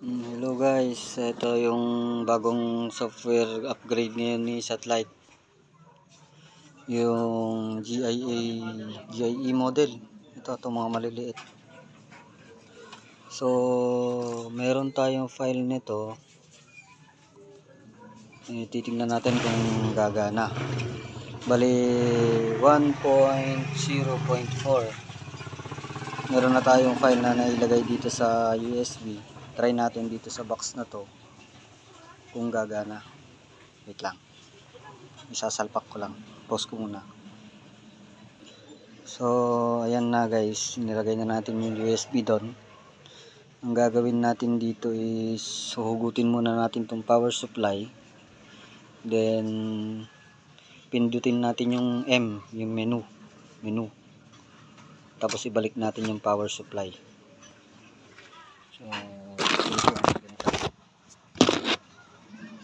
Hello guys, ito yung bagong software upgrade ngayon ni Satellite. Yung GIE model. Ito mga maliliit. So, meron tayong file nito. Titingnan natin kung gagana. Bali 1.0.4. Meron na tayong file na nailagay dito sa USB. Try natin dito sa box na to kung gagana. Wait lang, isasalpak ko lang, pause ko muna. So ayan na guys, nilagay na natin yung USB doon. Ang gagawin natin dito is huhugutin muna natin tong power supply, then pindutin natin yung M, yung menu, tapos ibalik natin yung power supply. So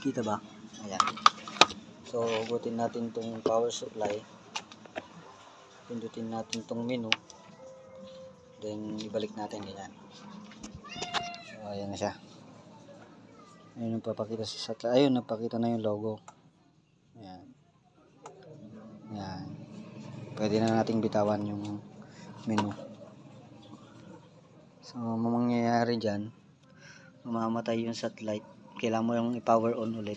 kita ba? Ayan. So hugutin natin tong power supply, pindutin natin tong menu, then ibalik natin ganyan. So ayan na siya. Ayun yung papakita sa satellite. Ayun, napakita na yung logo. Ayan. Ayan. Pwede na nating bitawan yung menu. So mangyayari dyan, mamamatay yung satellite. Kailangan mo yung i-power on ulit.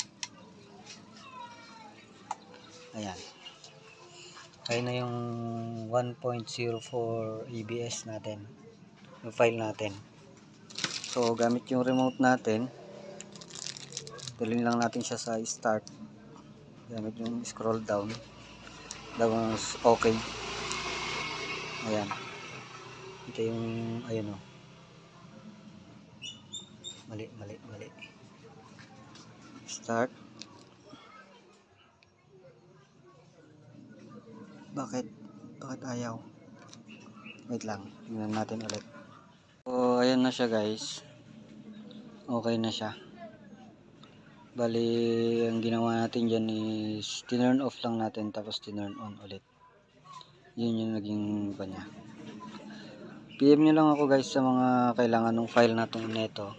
Ayan. Kaya na yung 1.04 EBS natin, yung file natin. So gamit yung remote natin, tuloy lang natin siya sa start, gamit yung scroll down, tapos okay. Ayan, ito yung ayun o, mali start. Bakit ayaw? Wait lang, tingnan natin ulit. So ayan na siya guys, okay na siya. Bali ang ginawa natin dyan is tinurn off lang natin, tapos tinurn on ulit. Yun yung naging iba niya. PM nyo lang ako guys sa mga kailangan ng file natin neto.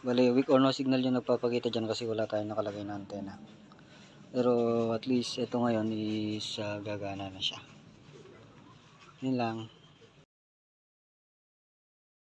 Bali weak or no signal yung nagpapakita dyan kasi wala tayong nakalagay na antena. Pero at least ito ngayon is gagana na siya. Yun lang.